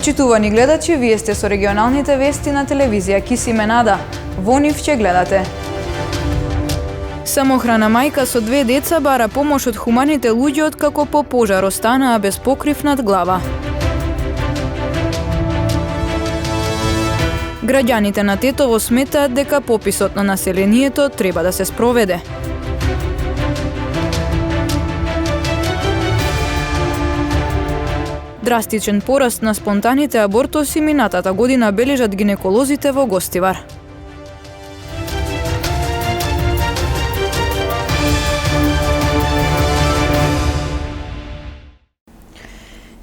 Почитувани гледачи, вие сте со регионалните вести на телевизија Кис Именада. Во нив ќе гледате. Самохрана мајка со 2 деца бара помош од хуманите луѓе откако по пожар останаа без покрив над глава. Граѓаните на Тетово сметаат дека пописот на населението треба да се спроведе. Драстичен пораст на спонтаните абортоси минатата година бележат гинеколозите во Гостивар.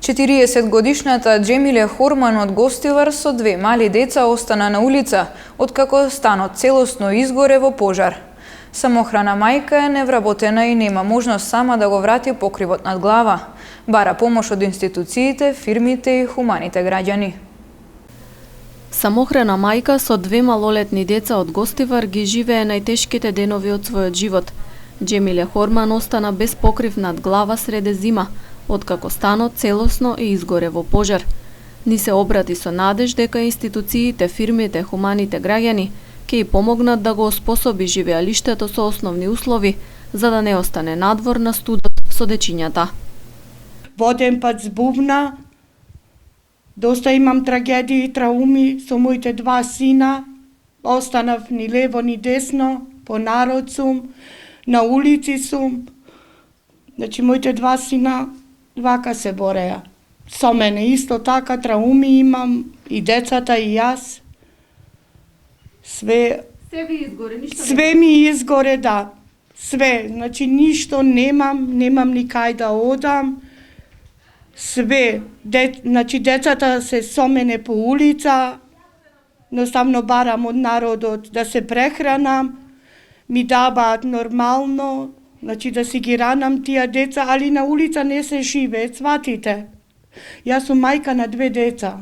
Четириесетгодишната Џемиле Хорман од Гостивар со 2 мали деца остана на улица, откако станот целосно изгоре во пожар. Самохрана мајка е невработена и нема можност сама да го врати покривот над глава. Бара помош од институциите, фирмите и хуманите граѓани. Самохрана мајка со 2 малолетни деца од Гостивар ги живее најтешките денови од својот живот. Џемиле Хорман остана без покрив над глава среде зима, откако станот целосно е изгоре во пожар. Ни се обрати со надеж дека институциите, фирмите, хуманите граѓани ќе и помогнат да го оспособи живеалиштето со основни услови, за да не остане надвор на студот со дечињата. Во еден пат збувна, доста имам трагедии и трауми со моите 2 сина, останав ни лево ни десно, по народ сум, на улици сум. Значи, моите 2 сина вака се бореа. Со мене исто така трауми имам, и децата и јас. Све ви изгоре, ништо све ми изгоре, да. Све, значи ништо немам ни кај да одам. Све, значи децата се со мене по улица. Едноставно барам од народот да се прехранам. Ми дабаат нормално, значи да си ги ранам тие деца, али на улица не се живее, сватите. Јас сум мајка на 2 деца.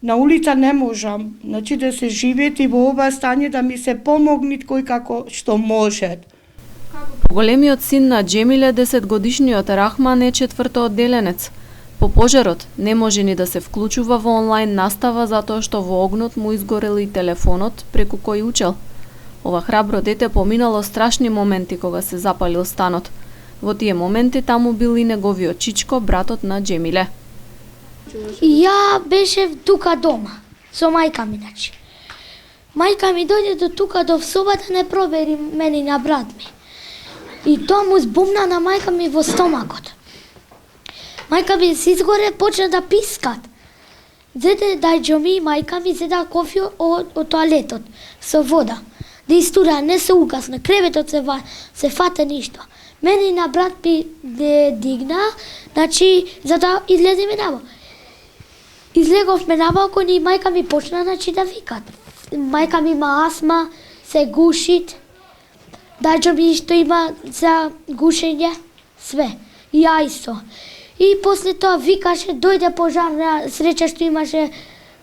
На улица не можам, значи да се живети во ова стање, да ми се помогнат кој како што може. Поголемиот син на Џемиле, 10-годишниот Рахман, е 4-то одделенец. По пожарот не може ни да се вклучува во онлайн настава затоа што во огнот му изгорел и телефонот преку кој учел. Ова храбро дете поминало страшни моменти кога се запалил станот. Во тие моменти таму бил и неговиот чичко, братот на Џемиле. Ја беше тука дома, со мајка ми, значи. Мајка ми дојде до тука, до собата, не пробери мене на брат ми. И тоа му збумна на мајка ми во стомакот. Мајка ми се изгоре, почна да пискат. Зеде дајџо ми, мајка ми зеда кофе од тоалетот, со вода. Да истура, не се угасна, креветот се фате ништо. Мене на брат ми не дигна, значи, за да излеземе наво. Излеговме на балкон и мајка ми почна, значи, да викат. Мајка ми има астма, се гушит. Дајџо ми што има за гушење, све. И ја исто. И после тоа викаше, дојде пожар, среќа што имаше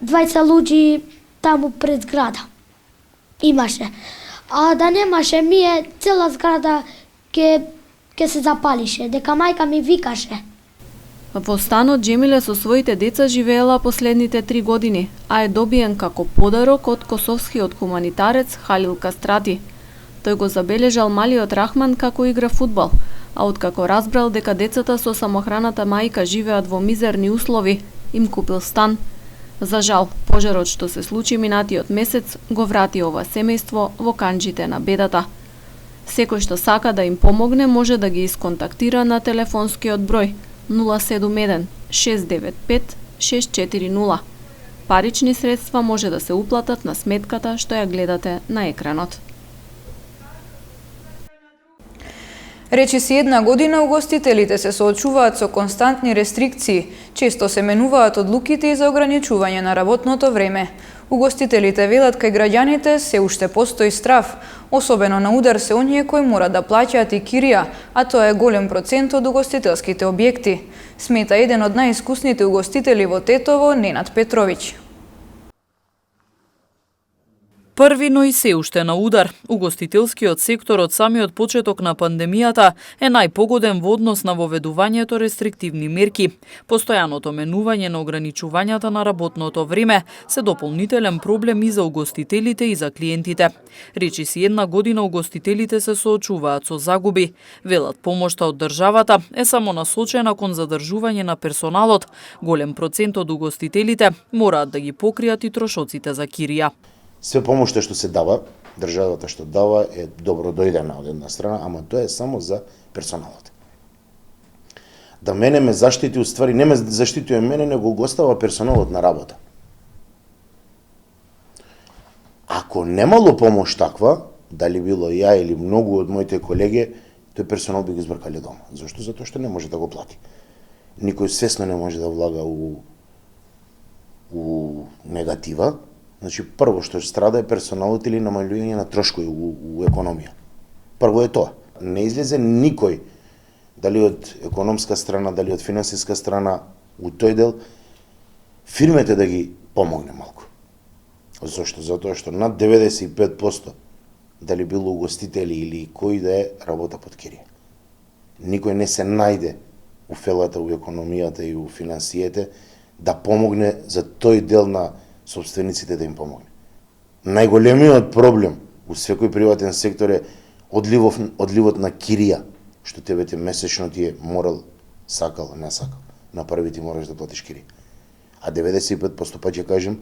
20 луѓи таму пред зграда. Имаше. А да немаше, цела зграда ке се запалише, дека мајка ми викаше. Во станот Џемиле со своите деца живеела последните 3 години, а е добиен како подарок од косовскиот хуманитарец Халил Кастрати. Тој го забележал малиот Рахман како игра фудбал, а откако разбрал дека децата со самохраната мајка живеат во мизерни услови, им купил стан. За жал, пожарот што се случи минатиот месец го врати ова семејство во канџите на бедата. Секој што сака да им помогне може да ги исконтактира на телефонскиот број 071 695 640. Парични средства може да се уплатат на сметката што ја гледате на екранот. Речиси 1 година угостителите се соочуваат со константни рестрикции, често се менуваат одлуките и за ограничување на работното време. Угостителите велат кај граѓаните се уште постои страв, особено на удар се оние кои мора да плаќаат и кирија, а тоа е голем процент од угостителските објекти, смета еден од најискусните угостители во Тетово, Ненад Петровиќ. Први, но и се уште на удар. Угостителскиот сектор од самиот почеток на пандемијата е најпогоден во однос на воведувањето рестриктивни мерки. Постојаното менување на ограничувањата на работното време се дополнителен проблем и за угостителите и за клиентите. Речиси една година угостителите се соочуваат со загуби. Велат помошта од државата е само насочена кон задржување на персоналот. Голем процент од угостителите мораат да ги покријат и трошоците за кирија. Све помошта што се дава, државата што дава е добро дојдена од една страна, ама тоа е само за персоналот. Да мене ме заштити, уствари не ме заштитува мене, него го остава персоналот на работа. Ако немало помош таква, дали било ја или многу од моите колеги, тој персонал би го избркале дома. Зошто? Затоа што не може да го плати. Никој свесно не може да влага у негатива. Значи, прво што страда е персоналот или намалување на трошкови у економија. Прво е тоа. Не излезе никој, дали од економска страна, дали од финансиска страна, у тој дел, фирмите да ги помогне малку. Зошто? Затоа што над 95%, дали било угостители или кој да е, работа под кирија. Никој не се најде у фелата, у економијата и у финансиите да помогне за тој дел на собствениците да им помогне. Најголемиот проблем у секој приватен сектор е одливот на кирија, што тебе месечно ти е морал, сакал, не сакал. На први ти мораш да платиш кирија. А 95% па ќе кажем,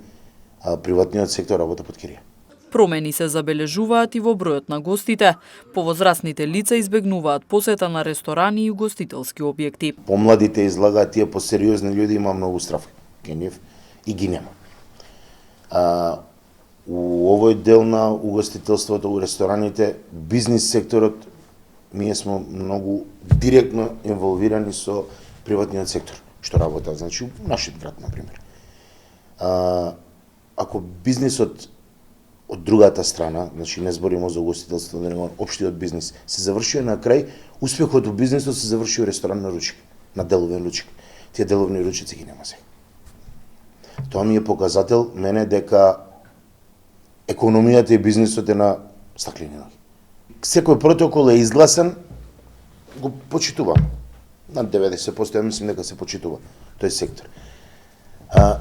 приватниот сектор работа под кирија. Промени се забележуваат и во бројот на гостите. Повозрастните лица избегнуваат посета на ресторани и угостителски објекти. Помладите излагаат, тие посериозни луѓе има многу страв. Генев и ги нема. У овој дел на угостителството, у рестораните, бизнис секторот, ние сме многу директно инволвирани со приватниот сектор, што работа, значи, у нашиот град, например. Ако бизнисот од другата страна, значи не збориме за угостителството, него општиот бизнис, се завршува на крај, успехот во бизнисот се завршува у ресторанна ручка, на деловен ручик. Тие деловни ручици ги нема сега. Тоа ми е показател мене дека економијата и бизнисот е на стаклени ноги. Секој протокол е изгласен, го почитувам. На 90% ја мислим дека се почитува тој сектор.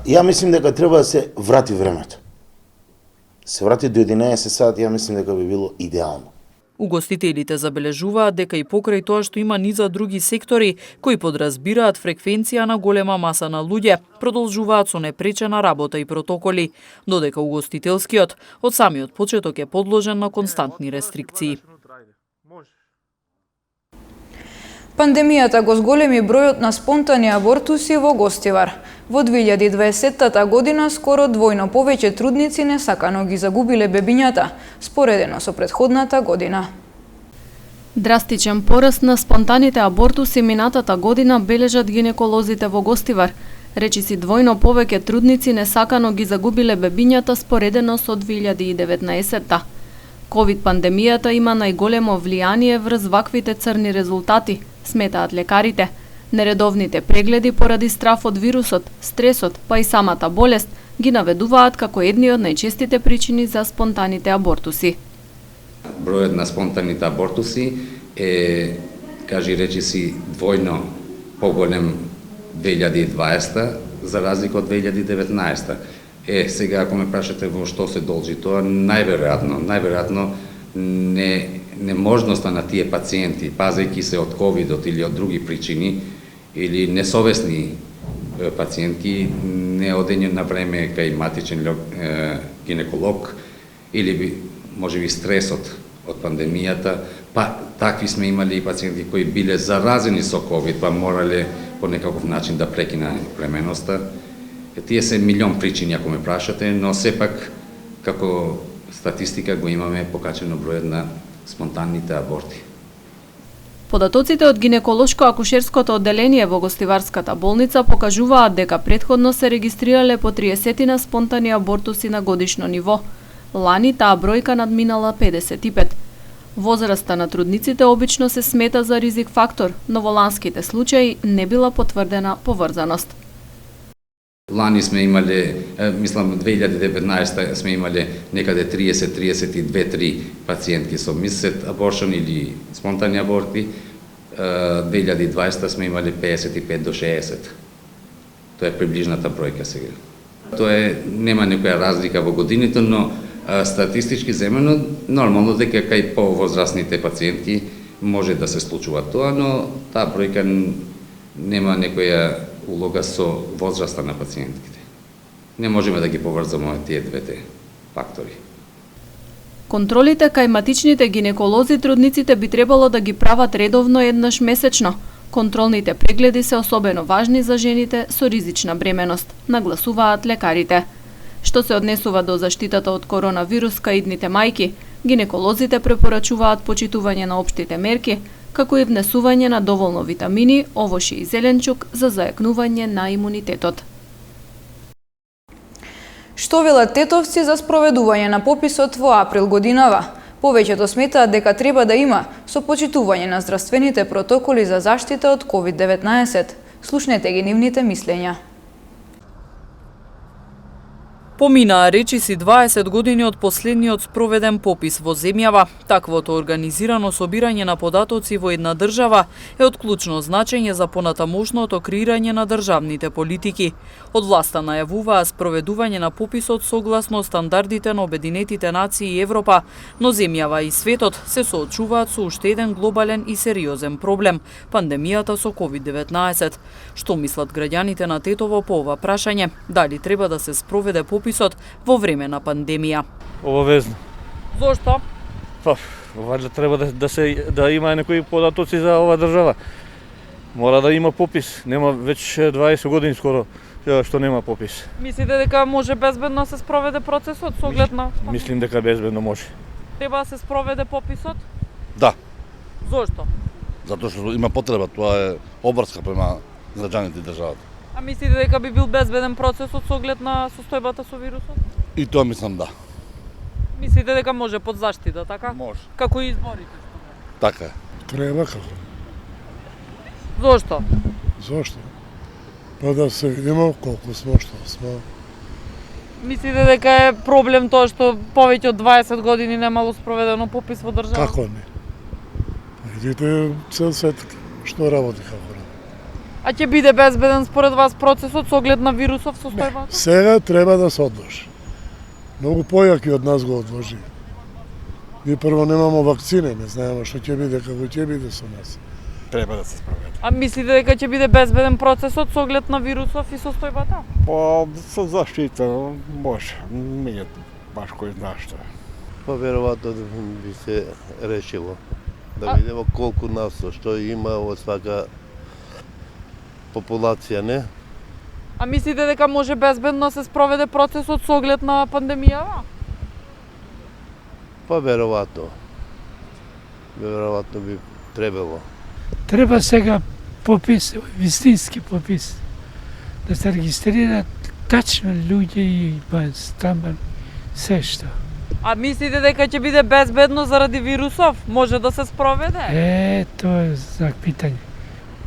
Ја мислим дека треба да се врати времето. Се врати до 11 сати, ја мислим дека би било идеално. Угостителите забележуваат дека и покрај тоа што има низа други сектори кои подразбираат фреквенција на голема маса на луѓе, продолжуваат со непречена работа и протоколи, додека угостителскиот од самиот почеток е подложен на константни рестрикции. Пандемијата го зголеми бројот на спонтани абортуси во Гостивар. Во 2020 година скоро двојно повеќе трудници несакано ги загубиле бебињата, споредено со претходната година. Драстичен пораст на спонтаните абортуси минатата година бележат гинеколозите во Гостивар. Речиси двојно повеќе трудници несакано ги загубиле бебињата споредено со 2019-та. Ковид пандемијата има најголемо влијание врз ваквите црни резултати, сметаат лекарите. Нередовните прегледи поради страф од вирусот, стресот, па и самата болест ги наведуваат како едни од најчестите причини за спонтаните абортуси. Бројот на спонтаните абортуси е, кажи речиси, двојно поголем 2020 за разлика од 2019. Сега ако ме прашате во што се должи тоа, најверојатно неможноста на тие пациенти, пазејќи се од ковидот или од други причини, или несовесни пациентки, не одење на време кај матичен гинеколог, или можеби стресот од пандемијата, па такви сме имали и пациенти кои биле заразени со ковид, па морале по некаков начин да прекина бременоста. Тие се милион причини, ако ме прашате, но сепак, како статистика, го имаме покачено бројот на спонтанните аборти. Податоците од гинеколошко-акушерското одделение во Гостиварската болница покажуваат дека претходно се регистрирале по 30 спонтани абортуси на годишно ниво. Лани таа бројка надминала 55. Возраста на трудниците обично се смета за ризик фактор, но во ланските случаи не била потврдена поврзаност. Лани сме имале, мислам 2019 сме имале некаде 30-32-3 пациентки со мисет аборшн или спонтанни аборти. 2020 сме имале 55 до 60. Тоа е приближната бројка сега. Тоа нема некоја разлика во годините, но статистички земено нормално дека кај повозрастните пациентки може да се случува тоа, но таа бројка нема некоја улога со возраста на пациентките. Не можеме да ги поврзаме тие двете фактори. Контролите кај матичните гинеколози трудниците би требало да ги прават редовно еднаш месечно. Контролните прегледи се особено важни за жените со ризична бременост, нагласуваат лекарите. Што се однесува до заштитата од коронавирус кај идните мајки, гинеколозите препорачуваат почитување на општите мерки, како и внесување на доволно витамини, овошје и зеленчук за зајакнување на имунитетот. Што велат тетовци за спроведување на пописот во април годинава? Повеќето сметаат дека треба да има со почитување на здравствените протоколи за заштита од COVID-19. Слушнете ги нивните мислења. Поминаа речиси 20 години од последниот спроведен попис во земјава. Таквото организирано собирање на податоци во една држава е од клучно значење за понатамошното креирање на државните политики. Од власта најавуваа спроведување на пописот согласно стандардите на Обединетите нации и Европа, но земјава и светот се соочуваат со уште еден глобален и сериозен проблем – пандемијата со COVID-19. Што мислат граѓаните на Тетово по ова прашање? Дали треба да се спроведе пописот во време на пандемија? Обавезно. Зошто? Па, важно треба да има некои податоци за ова држава. Мора да има попис. Нема веќе 20 години скоро што нема попис. Мислите дека може безбедно се спроведе процесот со оглед на? Мислим дека безбедно може. Треба да се спроведе пописот? Да, Зошто? затоа што има потреба, тоа е обврска према граѓаните и државата. А мислите дека би бил безбеден процесот со оглед на состојбата со вирусот? И тоа мислам да. Мислите дека може под заштита, така? Може. Како и изборите? Така е. Треба како? Зошто? Зошто? Па да се видиме колку сме, што сме. Мислите дека е проблем тоа што повеќе од 20 години немало спроведено попис во држава? Како не? Видите цел свет што работи како работи. А ќе биде безбеден според вас процесот со оглед на вирусов состојбата? Сега треба да се одложи. Многу појаки од нас го одложи. Ние прво немамо вакцини, не знаеме што ќе биде, како ќе биде со нас. Треба да се спроведе. А мислите дека ќе биде безбеден процесот со оглед на вирусов и состојбата? Па, со заштита може. Не е баш кој знае што. Па веројатно би се решило. Да видиме колку нас што има во свака популација, не? А мислите дека може безбедно се спроведе процесот со оглед на пандемијава? Па веројатно. Веројатно би требало. Треба сега попис, вистински попис, да се регистрираат тачно луѓе и стамбан, се што. А мислите дека ќе биде безбедно заради вирусов? Може да се спроведе? Тоа е за питање.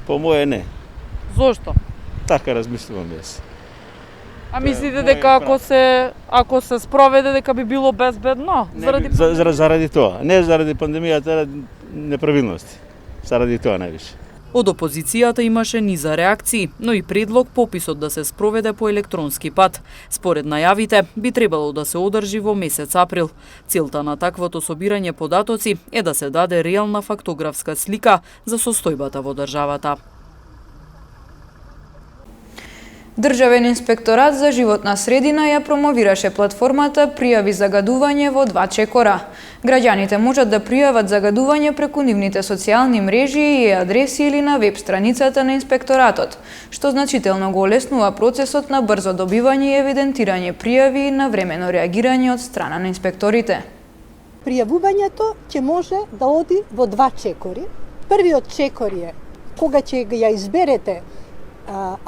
По моје не. Зошто? Така размислувам јас. А мислите дека ако се спроведе дека би било безбедно? Заради тоа, не заради пандемијата, неправилности. Заради тоа највише. Од опозицијата имаше низа реакции, но и предлог пописот да се спроведе по електронски пат. Според најавите, би требало да се одржи во месец април. Целта на таквото собирање податоци е да се даде реална фактографска слика за состојбата во државата. Државен инспекторат за животна средина ја промовираше платформата Пријави загадување во 2 чекора. Граѓаните можат да пријават загадување преку нивните социјални мрежи и адреси или на веб страницата на инспекторатот, што значително го олеснува процесот на брзо добивање и евидентирање пријави и навремено реагирање од страна на инспекторите. Пријавувањето ќе може да оди во 2 чекори. Првиот чекор е кога ќе ја изберете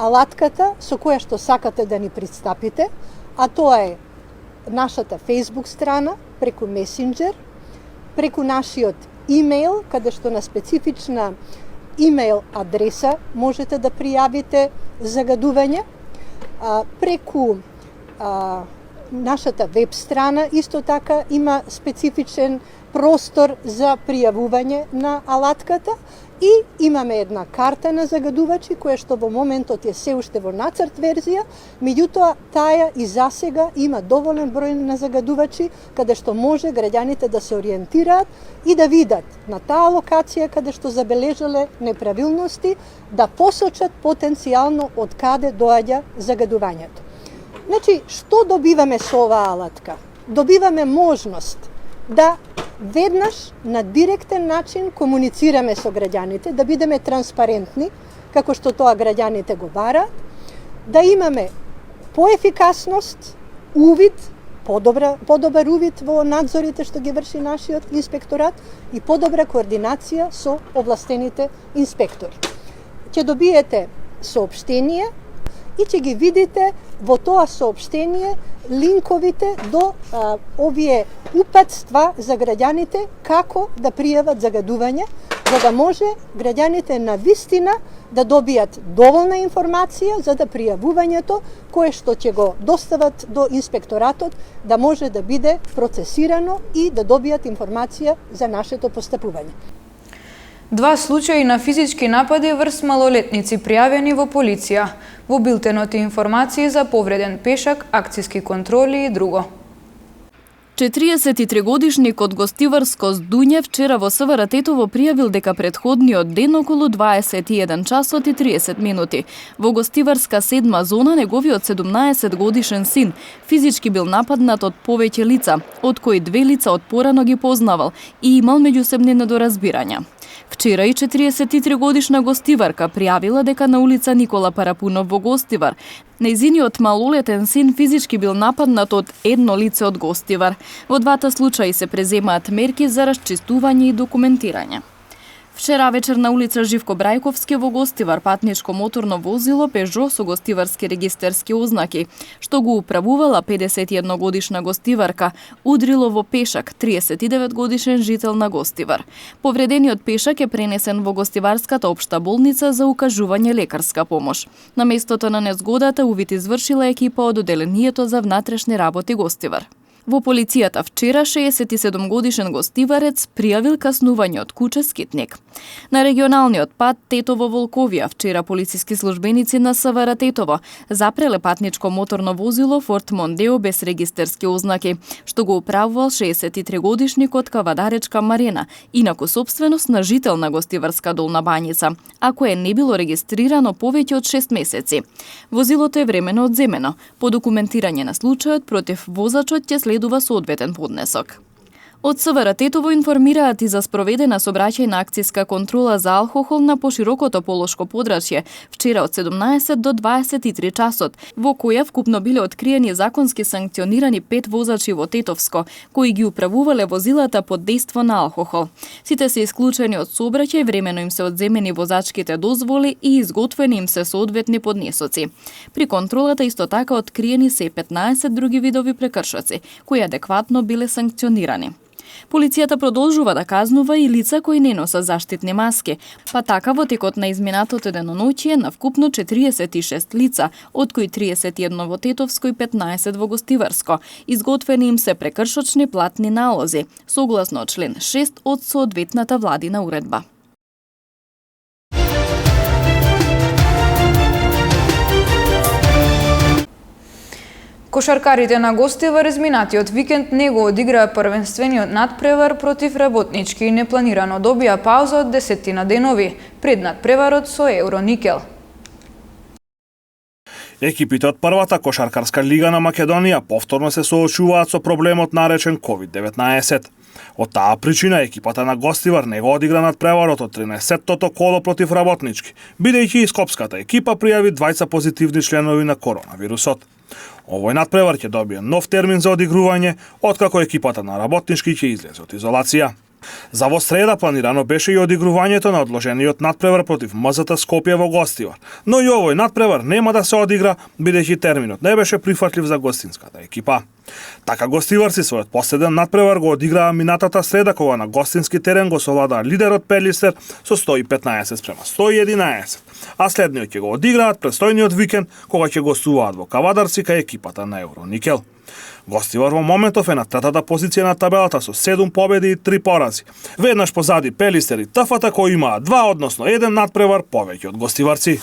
алатката со која што сакате да ни пристапите, а тоа е нашата Facebook страна, преку Messenger, преку нашиот имејл, каде што на специфична имејл адреса можете да пријавите загадување, преку нашата веб страна исто така има специфичен простор за пријавување на алатката и имаме една карта на загадувачи која што во моментот е се уште во нацрт верзија, меѓутоа таа и засега има доволен број на загадувачи каде што може граѓаните да се ориентираат и да видат на таа локација каде што забележале неправилности, да посочат потенцијално од каде доаѓа загадувањето. Значи, што добиваме со оваа алатка? Добиваме можност да веднаш на директен начин комуницираме со граѓаните, да бидеме транспарентни, како што тоа граѓаните го бараат, да имаме поефикасност, увид, подобар увид во надзорите што ги врши нашиот инспекторат и подобра координација со овластените инспектори. Ќе добиете соопштение и ќе ги видите во тоа соопштение линковите до овие упатства за граѓаните како да пријават загадување, за да може граѓаните на вистина да добијат доволна информација за да пријавувањето кое што ќе го достават до инспекторатот да може да биде процесирано и да добијат информација за нашето постапување. 2 случаи на физички напади врз малолетници пријавени во полиција. Во билтенот информации за повреден пешак, акциски контроли и друго. 43-годишник од Гостиварско Здуње вчера во СВР Тетово пријавил дека претходниот ден околу 21 часот и 30 минути во Гостиварска 7 зона неговиот 17 годишен син физички бил нападнат од повеќе лица, од кои 2 лица од порано ги познавал и имал меѓусебни недоразбирања. Вчера и 43 годишна гостиварка пријавила дека на улица Никола Парапунов во Гостивар нејзиниот малолетен син физички бил нападнат од едно лице од Гостивар. Во двата случаи се преземаат мерки за расчистување и документирање. Вчера вечер на улица Живко Брајковски во Гостивар патничко моторно возило Пежо со гостиварски регистерски ознаки, што го управувала 51 годишна гостиварка, удрило во пешак 39 годишен жител на Гостивар. Повредениот пешак е пренесен во Гостиварската општа болница за укажување лекарска помош. На местото на незгодата увид извршила екипа од одделението за внатрешни работи Гостивар. Во полицијата вчера 67 годишен гостиварец пријавил каснување од куче скитник. На регионалниот пат Тетово-Волковија вчера полициски службеници на СВР Тетово запреле патничко моторно возило Форд Мондео без регистерски ознаки, што го управувал 63 годишникот Кавадаречка Марена, инаку собственост на жител на Гостиварска Долна Бањица, а кое не било регистрирано повеќе од 6 месеци. Возилото е времено одземено. По документирање на случајот против возачот ќе следува соодветен поднесок. Од СВР Тетово информираат и за спроведена сообраќајна акциска контрола за алкохол на поширокото полошко подрачје вчера од 17 до 23 часот, во која вкупно биле откриени законски санкционирани 5 возачи во Тетовско, кои ги управувале возилата под дејство на алкохол. Сите се исклучени од сообраќај, времено им се одземени возачките дозволи и изготвени им се соодветни поднесоци. При контролата исто така откриени се 15 други видови прекршоци, кои адекватно биле санкционирани. Полицијата продолжува да казнува и лица кои не носат заштитни маски, па така во текот на изминатото деноноќие на вкупно 46 лица, од кои 31 во Тетовско и 15 во Гостиварско, изготвени им се прекршочни платни налози, согласно член 6 од соодветната владина уредба. Кошаркарите на Гостивар изминатиот викенд не го одиграа првенствениот надпревар против Работнички и непланирано добија пауза од 10 денови пред надпреварот со Евроникел. Екипите од првата кошаркарска лига на Македонија повторно се соочуваат со проблемот наречен COVID-19. Од таа причина екипата на Гостивар не го одигра надпреварот од 13-тото коло против Работнички, бидејќи и скопската екипа пријави 2 позитивни членови на коронавирусот. Овој надпревар ќе добие нов термин за одигрување, откако екипата на Работнички ќе излезе од изолација. За во среда планирано беше и одигрувањето на одложениот надпревар против МЗТ Скопје во Гостивар, но и овој надпревар нема да се одигра, бидејќи терминот не беше прифатлив за гостинската екипа. Така гостиварци својот последен надпревар го одиграа минатата среда, кога на гостински терен го совладаа лидерот Пелистер со 115 спрема 111. а следниот ќе го одиграат престојниот викенд кога ќе гостуваат во Кавадарци кај екипата на Евроникел. Гостивар во моментов е на третата позиција на табелата со 7 победи и 3 порази. Веднаш позади Пелистер и ТФ-та кои имаат 2, односно 1 надпревар повеќе од гостиварци.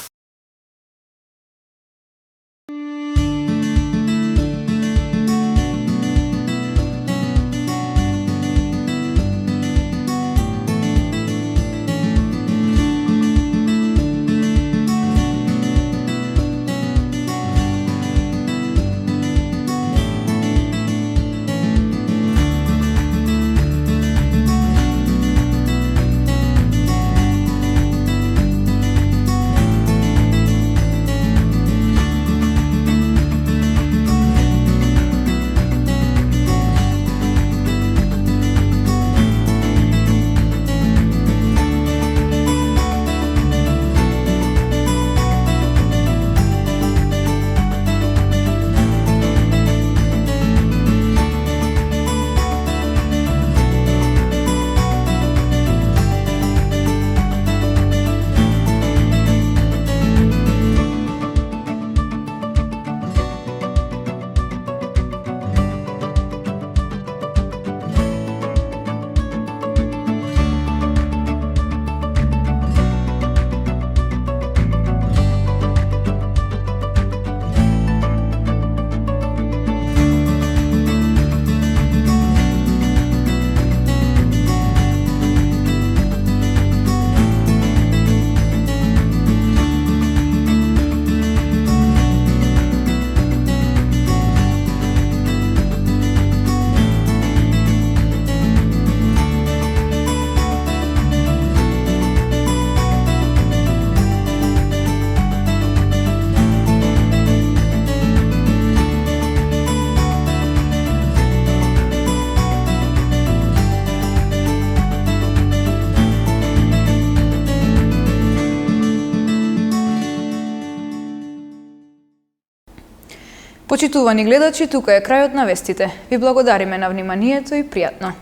Почитувани гледачи, тука е крајот на вестите. Ви благодариме на вниманието и пријатно.